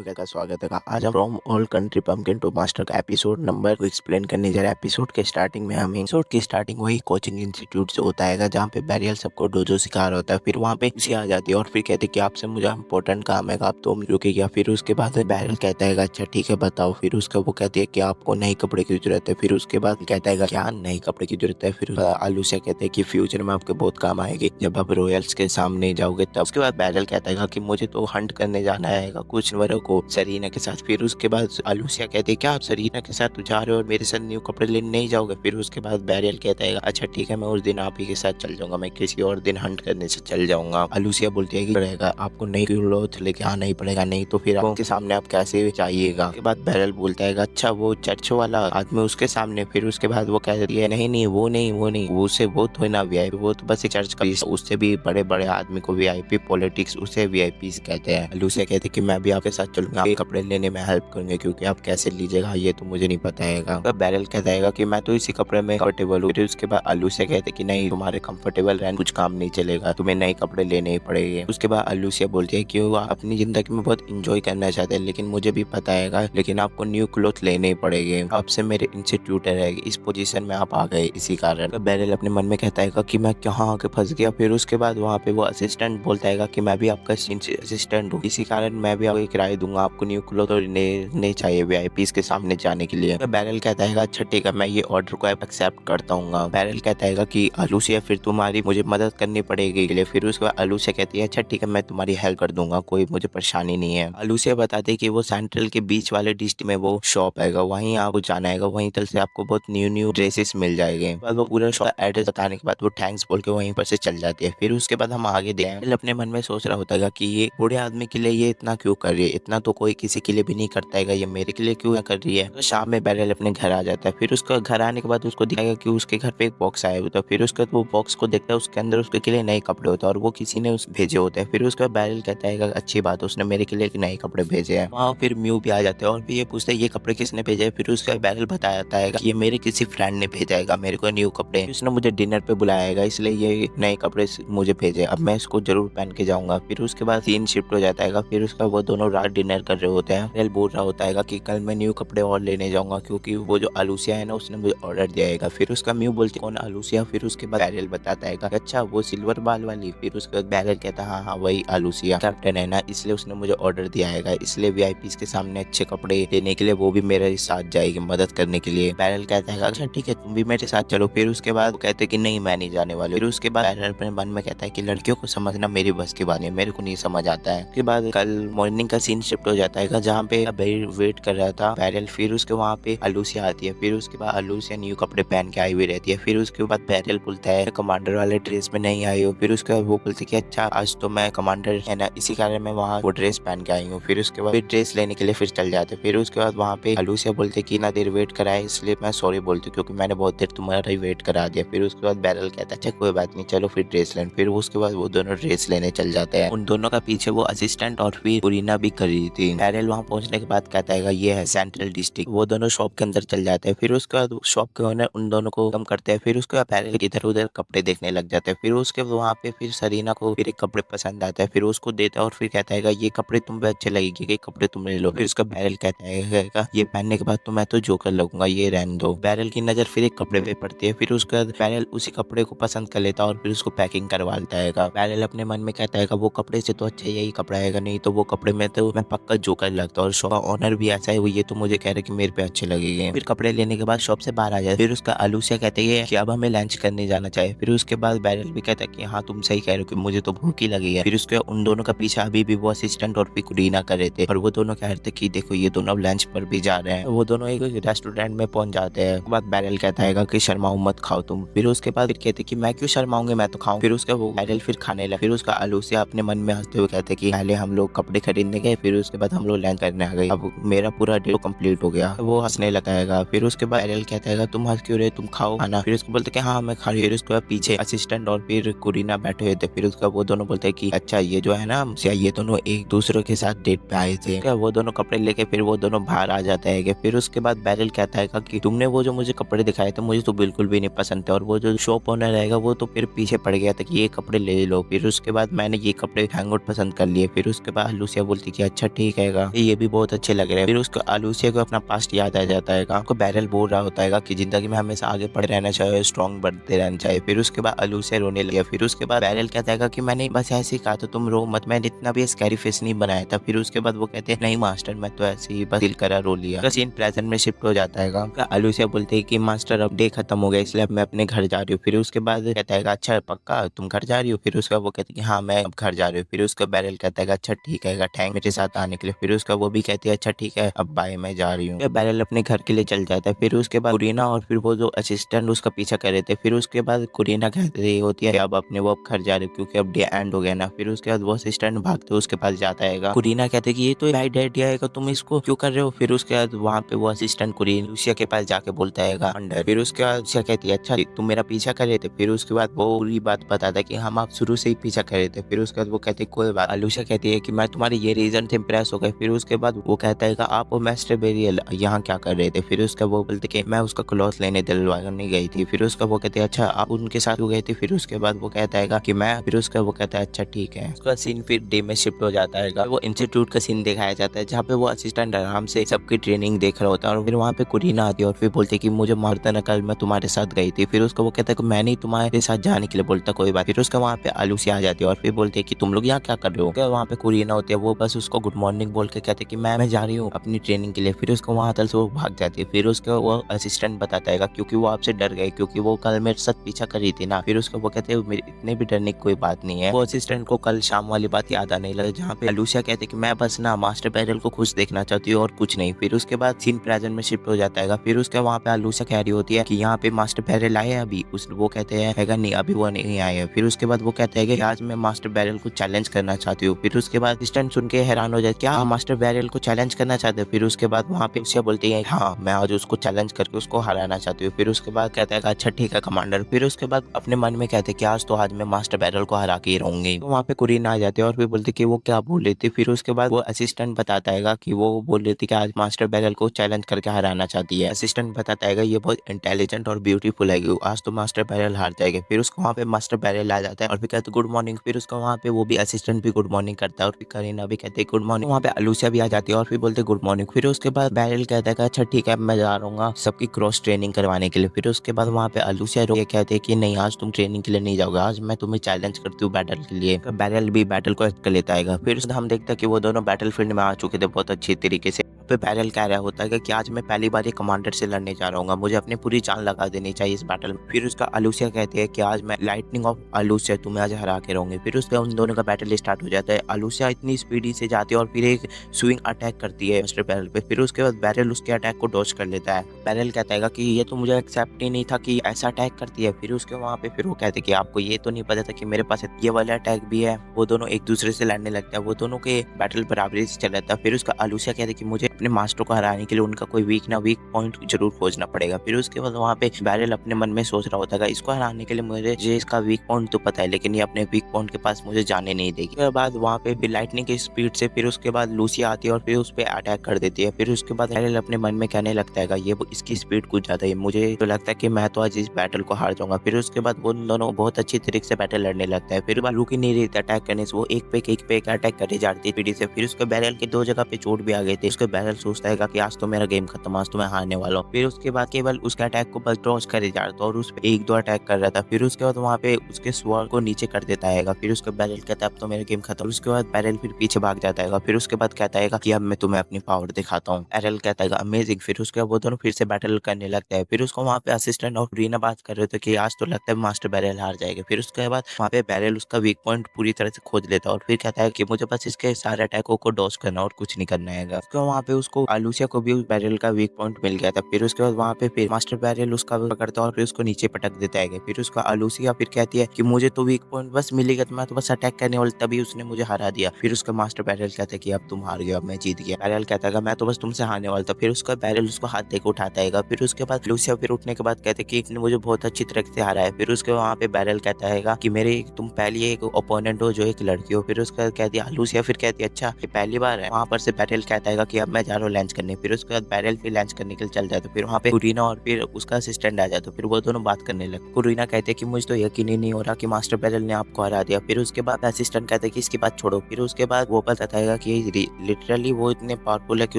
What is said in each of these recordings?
Video का स्वागत है। आज हम from all country pumpkin to master का एपिसोड नंबर को एक्सप्लेन करने जा रहे हैं। एपिसोड के स्टार्टिंग में हमें एपिसोड की स्टार्टिंग वही कोचिंग इंस्टीट्यूट से होता है जहाँ पे बैरियल सबको डोजो सिखा रहा होता है। फिर वहाँ पे उसी आ जाती है और फिर कहते कि आपसे मुझे इंपॉर्टेंट काम है, आप तो रुकेगा। फिर उसके बाद बैरियल कहता है अच्छा ठीक है बताओ। फिर उसका वो कहती है कि आपको नए कपड़े की जरूरत है। फिर उसके बाद कहता है क्या नए कपड़े की जरूरत है। फिर आलू से कहते हैं कि फ्यूचर में आपके बहुत काम आएगी जब आप रॉयल्स के सामने जाओगे तब। उसके बाद बैरियल कहता है कि मुझे तो हंट करने जाना है कुछ वरों को सरीना के साथ। फिर उसके बाद आलूसिया कहती है क्या आप सरीना के साथ जा रहे हो और मेरे साथ न्यू कपड़े लेने नहीं जाओगे। फिर उसके बाद बैरियल कहता है अच्छा ठीक है मैं उस दिन आप ही के साथ चल जाऊंगा, मैं किसी और दिन हंट करने से चल जाऊंगा। आलूसिया बोलती है कि पड़ेगा आपको नई क्लोथ लेके आना ही पड़ेगा, नहीं तो फिर आपके सामने आप कैसे चाहिएगा। उसके बाद बैरियल बोलता है अच्छा वो चर्च वाला आदमी उसके सामने। फिर उसके बाद वो कहती है नहीं वो नहीं वो उससे वो तो ना वीआईपी, वो तो बस एक चर्च का, उससे भी बड़े बड़े आदमी को वीआईपी पॉलिटिक्स उसे वीआईपी कहते हैं। आलूसिया कहते कि मैं भी आपके साथ चलूंगा, कपड़े लेने में हेल्प करूंगे क्योंकि आप कैसे लीजिएगा ये तो मुझे नहीं पता है। तो बैरियल कहता है कि मैं तो इसी कपड़े में कंफर्टेबल हूँ। फिर उसके बाद आलूसिया कहते कि नहीं तुम्हारे कंफर्टेबल रहने कुछ काम नहीं चलेगा, तुम्हें नए कपड़े लेने ही पड़ेंगे। उसके बाद आलूसिया बोलती है कि वो अपनी जिंदगी में बहुत इंजॉय करना चाहते हैं लेकिन मुझे भी पता है लेकिन आपको न्यू क्लोथ लेने ही पड़ेंगे, आपसे मेरे इंस्टीट्यूट रहेगी। इस पोजीशन में आप आ गए इसी कारण। तो बैरियल अपने मन में कहता है कि मैं कहाँ आके फंस गया। फिर उसके बाद वहाँ पे वो असिस्टेंट बोलता है कि मैं भी आपका असिस्टेंट हूँ, इसी कारण मैं भी आपको किराया दूंगा, आपको न्यू क्लोथ तो नहीं चाहिए वीआईपीज के सामने जाने के लिए। तो बैरियल कहता है अच्छा ठीक है मैं ये ऑर्डर को एक्सेप्ट करता हूँ। बैरियल कहता है कि आलूसिया फिर तुम्हारी मुझे मदद करनी पड़ेगी के लिए। फिर उसके बाद आलूसिया कहती है अच्छा ठीक है मैं तुम्हारी हेल्प कर दूंगा, कोई मुझे परेशानी नहीं है। आलूसिया बताते कि वो सेंट्रल के बीच वाले डिस्ट्रिक्ट में वो शॉप है, वहीं आपको जाना है, वहीं तक से आपको बहुत न्यू ड्रेसेस मिल जाएंगे। बाद वो पूरा शॉप एड्रेस बताने के बाद वो थैंक्स बोल के वहीं पर से चल जाती है। फिर उसके बाद हम आगे देखते अपने मन में सोच रहा होता है कि ये बूढ़े आदमी के लिए ये इतना क्यों कर रही है, इतना तो कोई किसी के लिए भी नहीं करता है, ये मेरे के लिए क्यों कर रही है। तो शाम में बैरियल अपने घर आ जाता है। फिर उसका घर आने के बाद उसको दिखाएगा कि उसके घर पे एक बॉक्स आया होता है। फिर उसके वो बॉक्स को देखता है, उसके अंदर उसके लिए नए कपड़े होते हैं और वो किसी ने भेजे होते हैं। फिर उसका बैरियल कहता है अच्छी बात उसने मेरे के लिए नए कपड़े भेजे हैं। वहाँ फिर म्यू भी आ जाते हैं और फिर ये पूछते हैं ये कपड़े किसने भेजे है। फिर उसका बैरियल बताता है ये मेरे किसी फ्रेंड ने भेजा है मेरे को न्यू कपड़े, उसने मुझे डिनर पे बुलाया इसलिए ये नए कपड़े मुझे भेजे, अब मैं इसको जरूर पहन के जाऊंगा। फिर उसके बाद सीन शिफ्ट हो जाता है। फिर उसका वो दोनों रात डिनर कर रहे होते हैं। बैरियल बोल रहा होता है कि कल मैं न्यू कपड़े और लेने जाऊंगा क्योंकि वो जो आलूसिया है ना उसने मुझे ऑर्डर दिया है। फिर उसका म्यू बोलती है कौन आलूसिया। फिर उसके बाद बैरियल बताता है अच्छा वो सिल्वर बाल वाली। फिर उसके बाद बैरियल कहता है हाँ वही आलूसिया कैप्टन है ना, इसलिए उसने मुझे ऑर्डर दिया है, इसलिए वीआईपीज के सामने अच्छे कपड़े लेने के लिए वो भी मेरे साथ जाएगी मदद करने के लिए। बैरियल कहता है अच्छा ठीक है तुम भी मेरे साथ चलो। फिर उसके बाद वो कहते कि नहीं मैं नहीं जाने वाली। फिर उसके बाद बैरियल अपने मन में कहता है कि लड़कियों को समझना मेरी बस की बात है, मेरे को नहीं समझ आता है। उसके बाद कल मॉर्निंग का सीन शिफ्ट हो जाता है जहाँ पे वेट कर रहा था बैरियल। फिर उसके वहाँ पे आलूसिया आती है। फिर उसके बाद आलूसिया न्यू कपड़े पहन के आई हुई रहती है। फिर उसके बाद बैरियल बोलता है कमांडर वाले ड्रेस में नहीं आई हो। फिर उसके बाद वो बोलते कि अच्छा आज तो मैं कमांडर है ना इसी कारण मैं वहाँ वो ड्रेस पहन के आई हूँ। फिर उसके बाद ड्रेस लेने के लिए फिर चल जाते। फिर उसके बाद वहाँ पे आलूसिया बोलते कि ना देर वेट कराए इसलिए मैं सॉरी बोलती क्योंकि मैंने बहुत देर तुम्हारा ही वेट करा दिया। फिर उसके बाद बैरियल कहता है अच्छा कोई बात नहीं चलो फिर ड्रेस लेने। फिर उसके बाद वो दोनों ड्रेस लेने चल जाते हैं। उन दोनों का पीछे वो असिस्टेंट और फिर पुरीना भी कर रही थी। बैरियल वहाँ पहुंचने के बाद कहता है ये है सेंट्रल डिस्ट्रिक्ट। वो दोनों शॉप के अंदर चल जाते हैं। फिर उसके बाद शॉप के ओनर उन दोनों को कम करते हैं। फिर उसके बाद बैरियल इधर उधर कपड़े देखने लग जाते हैं। फिर उसके वहाँ पे फिर सरीना को फिर एक कपड़े पसंद आता है। फिर उसको देता है और फिर कहता है ये कपड़े तुम पे अच्छे लगेंगे, ये कपड़े तुम ले लो। फिर उसका बैरियल कहता है ये पहनने के बाद तो मैं तो जोकर लगूंगा, ये रहने दो। बैरियल की नजर फिर एक कपड़े पे पड़ती है। फिर उसके बाद बैरियल उसी कपड़े को पसंद कर लेता है और फिर उसको पैकिंग करवा लेता है। बैरियल अपने मन में कहता है वो कपड़े से तो अच्छा यही कपड़ा है, नहीं तो वो कपड़े में तो मैं पक्का जोकर लगता। और शॉप का ऑनर भी ऐसा है, वो ये तो मुझे कह रहे कि मेरे पे अच्छे लगेंगे। फिर कपड़े लेने के बाद शॉप से बाहर आ जाए। फिर उसका आलूसिया कहते हैं कि अब हमें लंच करने जाना चाहिए। फिर उसके बाद बैरियल भी कहता है कि हाँ तुम सही कह रहे हो कि मुझे तो भूख ही लगी है। फिर उसके उन दोनों का पीछा अभी भी वो असिस्टेंट और फिर कुरीना कर रहे थे और वो दोनों कह रहे थे कि देखो ये दोनों लंच पर भी जा रहे हैं। वो दोनों एक रेस्टोरेंट में पहुंच जाते हैं। उसके बाद बैरियल कहता है कि शर्माओ मत खाओ तुम। फिर उसके बाद फिर कहते कि मैं क्यों शर्माऊंगे, मैं तो खाऊं। फिर उसका वो बैरियल फिर खाने लगा। फिर उसका आलूसिया अपने मन में हंसते हुए कहते कि पहले हम लोग कपड़े खरीदने गए, फिर उसके बाद हम लोग लंच करने आ गए, अब मेरा पूरा डे कंप्लीट हो गया। वो हंसने लगाएगा। फिर उसके बाद बैरियल कहता है तुम हंस क्यों रहे, तुम खाओ खाना। फिर उसको बोलते कि हाँ मैं खा रही हूँ। फिर उसके बाद पीछे असिस्टेंट और फिर कुरीना बैठे हुए थे। फिर उसका वो दोनों बोलते हैं कि अच्छा ये जो है ना ये दोनों एक दूसरे के साथ डेट पे आए थे। क्या वो दोनों कपड़े लेके फिर वो दोनों बाहर आ जाते हैं। फिर उसके बाद बैरियल कहता है कि तुमने वो जो मुझे कपड़े दिखाए थे मुझे तो बिल्कुल भी नहीं पसंद थे और वो जो शॉप ओनर रहेगा वो तो फिर पीछे पड़ गया था कि ये कपड़े ले लो। फिर उसके बाद मैंने ये कपड़े हैंगआउट पसंद कर लिए। फिर उसके बाद लूसिया बोलती कि अच्छा ठीक है, ये भी बहुत अच्छे लग रहे हैं। फिर उसको आलूसिया को अपना पास्ट याद आ जाता है। आपको बैरल बोल रहा होता है कि जिंदगी में हमेशा आगे बढ़ रहना चाहिए, स्ट्रॉन्ग बढ़ते रहना चाहिए। फिर उसके बाद आलूसिया रोने लगे। फिर उसके बाद बैरल कहता है कि मैंने बस ऐसे ही कहा था तुम रो मत, मैंने इतना भी स्कैरी फेस नहीं बनाया था। फिर उसके बाद वो कहते हैं नहीं मास्टर, मैं तो ऐसे ही बस दिल करा रो लिया। सीन प्रेजेंट में शिफ्ट हो जाता है। आलूसिया बोलते हैं कि मास्टर अब डे खत्म हो गया, इसलिए अब मैं अपने घर जा रही हूँ। फिर उसके बाद कहता है अच्छा पक्का तुम घर जा रही हो? फिर उसका वो कहते हैं कि हाँ मैं अब घर जा रही हूँ। फिर उसका बैरल कहता है अच्छा ठीक है, थैंक मेरे साथ आने के लिए। फिर उसका वो भी कहती है अच्छा ठीक है अब बाय, मैं जा रही हूँ। बैरल अपने घर के लिए चल जाता है। फिर उसके बाद कुरीना और फिर वो जो असिस्टेंट उसका पीछा कर रहे थे, फिर उसके बाद कुरीना कहते रही होती है अब अपने वो अब घर जा रहे हो क्योंकि अब डे एंड हो गया ना। फिर उसके बाद वो असिस्टेंट भागते उसके पास जाता है। कुरीना कहते कि ये तो बैड आइडिया है, तुम इसको क्यों कर रहे हो? फिर उसके बाद वहाँ पे वो असिस्टेंट कुरीना के पास जाके बोलता है अंडर। फिर उसके बाद लूसिया कहती है अच्छा तुम मेरा पीछा कर रहे थे? फिर उसके बाद वो पूरी बात बताता है कि हम आप शुरू से ही पीछा कर रहे थे। फिर उसके बाद वो कहते कोई बात। लूसिया कहती है कि मैं तुम्हारे ये रीजन से इम्प्रेस हो गए। फिर उसके बाद वो कहता है कि आप मास्टर बेरियल यहाँ क्या कर रहे थे? फिर उसका वो बोलते कि मैं उसका क्लॉथ लेने दिलवाने गई थी। फिर उसका वो कहते हैं अच्छा आप उनके साथ क्यों गए थे? फिर उसके बाद वो कहता है कि मैं। फिर उसका वो कहता है अच्छा ठीक है। उसका सीन फिर डे में शिफ्ट हो जाता है। वो इंस्टीट्यूट का सीन दिखाया जाता है जहाँ पे वो असिस्टेंट आराम से सबकी ट्रेनिंग देख रहा होता है। और फिर वहाँ पे कुरीना आती है और फिर बोलती है कि मुझे मारता न कल मैं तुम्हारे साथ गई थी। फिर उसका वो कहता है कि मैं नहीं तुम्हारे साथ जाने के लिए बोलता कोई बात। फिर उसका वहाँ पे आलूसिया आ जाती है और फिर बोलते है कि तुम लोग यहाँ क्या कर रहे हो? वहाँ पे कुरीना होती है, वो बस उसको गुड मॉर्निंग बोल के कहते कि मैं जा रही हूँ अपनी ट्रेनिंग के लिए। फिर उसको वहाँ से वो भाग जाती है। फिर उसका वो असिस्टेंट बताता है क्योंकि वो आपसे डर गए क्योंकि वो कल मेरे साथ पीछा कर रही थी ना। फिर उसका वो कहते हैं इतने भी डरने की कोई बात नहीं है। वो असिस्टेंट को कल शाम वाली बात याद आने लगे जहाँ पे आलूसिया कहते कि मैं बस ना मास्टर बैरल को खुश देखना चाहती हूँ और कुछ नहीं। फिर उसके बाद सीन प्रेजेंट में शिफ्ट हो जाता है। फिर उसके वहाँ पे आलूसिया कह रही होती है कि यहाँ पे मास्टर बैरल आए हैं अभी? वो कहते हैं नहीं अभी वो नहीं आए हैं। फिर उसके बाद वो कहते हैं कि आज मैं मास्टर बैरल को चैलेंज करना चाहती हूँ। फिर उसके बाद असिस्टेंट सुन के हैरान हो जाए क्या आप मास्टर बैरल को चैलेंज करना चाहते हो? फिर उसके बाद वहाँ पे उसे बोलती है हाँ मैं आज उसको चैलेंज करके उसको हराना चाहती हूँ। फिर उसके बाद कहता है अच्छा ठीक है कमांडर। फिर उसके बाद अपने मन में कहते हैं कि आज मैं मास्टर बैरल को हरा के ही रहूंगी। तो वहाँ पे कुरीना आ जाती है और फिर बोलती कि वो क्या बोल रही थी। फिर उसके बाद वो असिस्टेंट बताता है कि वो बोल रही थी कि आज मास्टर बैरल को चैलेंज करके हराना चाहती है। असिस्टेंट बताता है ये बहुत इंटेलिजेंट और ब्यूटीफुल है, आज तो मास्टर बैरल हार जाएगा। फिर उसको वहाँ पे मास्टर बैरल आ जाता है और फिर कहते गुड मॉर्निंग। फिर उसका वहाँ पे वो भी असिस्टेंट भी गुड मॉर्निंग करता है और फिर करीना भी कहते गुड मॉर्निंग। वहाँ पे आलूसिया भी आ जाती है और फिर बोलते गुड मॉर्निंग। फिर उसके बाद बैरल कहता है अच्छा ठीक है मैं जा रहा हूँ सबकी क्रॉस ट्रेनिंग करवाने के लिए। फिर उसके बाद वहाँ पे आलूसिया कहते हैं कि नहीं आज तुम ट्रेनिंग के लिए नहीं जाओगे, आज मैं तुम्हें चैलेंज करती हूँ बैटल के लिए। बैरल भी बैटल को एक्ट कर लेता है। फिर हम देखते हैं कि वो दोनों बैटल फील्ड में आ चुके थे बहुत अच्छी तरीके से। पे बैरल कह रहा होता है कि आज मैं पहली बार एक कमांडर से लड़ने जा रहा हूँ, मुझे अपनी पूरी जान लगा देनी चाहिए इस बैटल में। फिर उसका आलूसिया कहते हैं कि आज मैं लाइटनिंग ऑफ आलूसिया तुम्हें आज हरा के रहूंगी। फिर उसके उन दोनों का बैटल स्टार्ट हो जाता है। आलूसिया इतनी स्पीडी से जाती है और फिर एक स्विंग अटैक करती है मास्टर बैरल पे। फिर उसके बाद बैरल उसके अटैक को डॉज कर लेता है। बैरल कहता है कि ये तो मुझे एक्सेप्ट ही नहीं था कि ऐसा अटैक करती है। फिर उसके वहाँ पे फिर वो कहते हैं कि आपको ये तो नहीं पता था कि मेरे पास ये वाला अटैक भी है। वो दोनों एक दूसरे से लड़ने लगता है, वो दोनों के बैटल बराबरी से चल रहा था। फिर उसका आलूसिया कहते कि मुझे अपने मास्टर को हराने के लिए उनका कोई वीक पॉइंट जरूर खोजना पड़ेगा। फिर उसके बाद वहाँ पे बैरल अपने मन में सोच रहा होता है इसको हराने के लिए मुझे इसका वीक पॉइंट तो पता है लेकिन ये अपने वीक पॉइंट के पास मुझे जाने नहीं देगी। उसके बाद वहाँ पे फिर लाइटनिंग की स्पीड से फिर उसके बाद लूसिया आती है और फिर उस पर अटैक कर देती है। फिर उसके बाद बैरल अपने मन में कहने लगता है ये इसकी स्पीड कुछ ज्यादा है, मुझे तो लगता है कि मैं तो आज इस बैटल को हार जाऊंगा। फिर उसके बाद वो दोनों बहुत अच्छी तरीके से बैटल लड़ने लगता है। फिर रुक ही नहीं रही अटैक करने से, वो एक पे एक अटैक करे जाती है पीढ़ी से। फिर उसके बैरल के दो जगह पे चोट भी आ गए थे। उसके बैरल सोचता है कि आज तो मेरा गेम खत्म, आज तो मैं हारने वाला हूँ। फिर उसके बाद केवल उसके अटैक को बस ड्रॉज करे जा रहा था और उस पे एक दो अटैक कर रहा था। फिर उसके बाद वहाँ पे उसके स्वॉर्ड को नीचे कर देता है। फिर उसके बैरल कहता है अब तो मेरा गेम खत्म। उसके बाद बैरल फिर पीछे भाग जाता है। फिर उसके बाद कहता है कि अब मैं तुम्हें अपनी पावर दिखाता हूँ। एरल कहता है अमेजिंग। फिर उसके बाद वो दोनों फिर से बैटल करने लगता है। फिर उसको वहाँ पे असिस्टेंट और रीना बात कर रहे थे कि आज तो लगता है मास्टर बैरल हार जाएगा। फिर उसके बाद वहाँ पे बैरल उसका वीक पॉइंट पूरी तरह से खोज लेता है और फिर कहता है कि मुझे बस इसके सारे अटैकों को डॉज करना और कुछ नहीं करना है। उसके वहाँ पे उसको आलूसिया को भी बैरल का वीक पॉइंट मिल गया था। फिर उसके बाद वहाँ पे फिर मास्टर बैरल उसका पकड़ता है और फिर उसको नीचे पटक देता है। फिर उसका आलूसिया फिर कहती है कि मुझे तो वीक पॉइंट बस मिलेगा तो मैं तो बस अटैक करने वाला, तभी उसने मुझे हरा दिया। फिर उसका मास्टर बैरल कहता है कि अब तुम हार गए, अब मैं जीत गया। बैरल कहता है मैं तो बस तुमसे हारने वाला था। फिर उसका बैरल उसको हाथ देकर उठाता है। फिर उसके बाद लूसिया फिर उठने के बाद कहते कि इसने मुझे बहुत अच्छी तरह से हारा है। फिर उसके वहाँ पे बैरल कहता है कि मेरे तुम पहली एक ओपोनेंट हो जो एक लड़की हो। फिर उसका कहती है लूसिया फिर कहती है अच्छा ये पहली बार है। वहाँ पर से बैरल कहता है कि अब मैं मैं जा रहा हूँ लंच करने। फिर उसके बाद बैरल फिर लंच करने के लिए चल जाता है। फिर वहाँ पे कुरीना और फिर उसका असिस्टेंट आ जाता है। फिर वो दोनों बात करने लगते। कुरीना कहते हैं कि मुझे तो यकीन ही नहीं हो रहा कि मास्टर बैरल ने आपको हरा दिया। फिर उसके बाद असिस्टेंट कहते हैं कि इसकी बात छोड़ो। फिर उसके बाद वो बताएगा कि लिटरली वो इतने पावरफुल है कि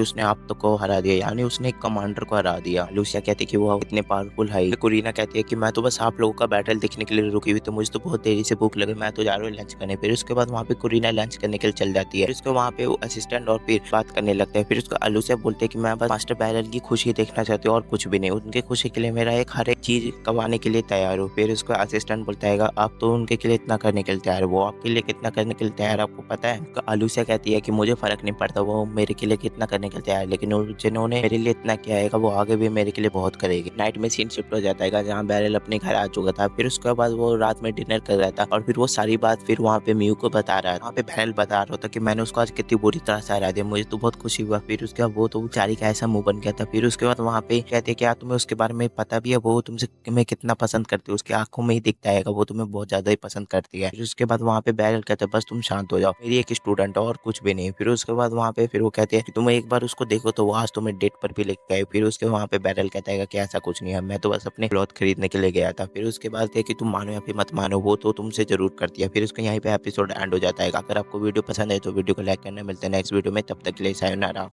उसने आप तो को हरा दिया, यानी उसने एक कमांडर को हरा दिया। लूसिया कहती है कि वो इतने पावरफुल है। कुरीना कहती है कि मैं तो बस आप लोगों का बैटल देखने के लिए रुकी हुई, तो मुझे तो बहुत देरी से भूख लगे, मैं तो जा रहा हूँ लंच करने। फिर उसके बाद वहाँ पे कुरीना लंच करने के लिए चल जाती है। फिर उसको वहाँ पे वो असिस्टेंट और फिर बात करने लगता है। फिर उसको लूसिया बोलते हैं कि मैं बस मास्टर बैरल की खुशी देखना चाहती हूँ और कुछ भी नहीं, उनके खुशी के लिए मेरा एक हर एक चीज कमाने के लिए तैयार हूँ। फिर उसको असिस्टेंट बोलता है आप तो उनके के लिए इतना करने के लिए तैयार हो, वो आपके लिए कितना करने के लिए तैयार है आपको पता है? लूसिया कहती है कि मुझे फर्क नहीं पड़ता वो मेरे के लिए कितना करने के लिए तैयार है, लेकिन जिन्होंने मेरे लिए इतना किया है वो आगे भी मेरे के लिए बहुत करेगी। नाइट में सीन शिफ्ट हो जाता है जहाँ बैरल अपने घर आ चुका था। फिर उसके बाद वो रात में डिनर कर रहा था और फिर वो सारी बात फिर वहाँ पे म्यू को बता रहा है। वहाँ पे बैरल बता रहा था कि मैंने उसको आज कितनी बुरी तरह से हरा दिया, मुझे तो बहुत खुशी हुआ। फिर उसके बाद वो तो बेचारी का ऐसा मुंह बन गया था। फिर उसके बाद वहाँ पे कहते हैं क्या तुम्हें उसके बारे में पता भी है, वो तुमसे मैं कितना पसंद करती हूँ, उसकी आंखों में ही दिखता है वो तुम्हें बहुत ज्यादा ही पसंद करती है। फिर उसके बाद वहाँ पे बैरल कहते हैं बस तुम शांत हो जाओ, मेरी एक स्टूडेंट है और कुछ भी नहीं। फिर उसके बाद वहाँ पे फिर वो कहते हैं कि तुम एक बार उसको देखो तो वो आज तुम्हें डेट पर भी लेके गए। फिर उसके वहाँ पे बैरल कहता है कि ऐसा कुछ नहीं है, मैं तो बस अपने क्लॉथ खरीदने के लिए गया था। फिर उसके बाद कि तुम मानो या फिर मत मानो वो तो तुमसे जरूर करती है। फिर उसका यहीं पे एपिसोड एंड हो जाता है। अगर आपको वीडियो पसंद है तो वीडियो को लाइक करना। मिलते हैं नेक्स्ट वीडियो में, तब तक के लिए सायोनारा।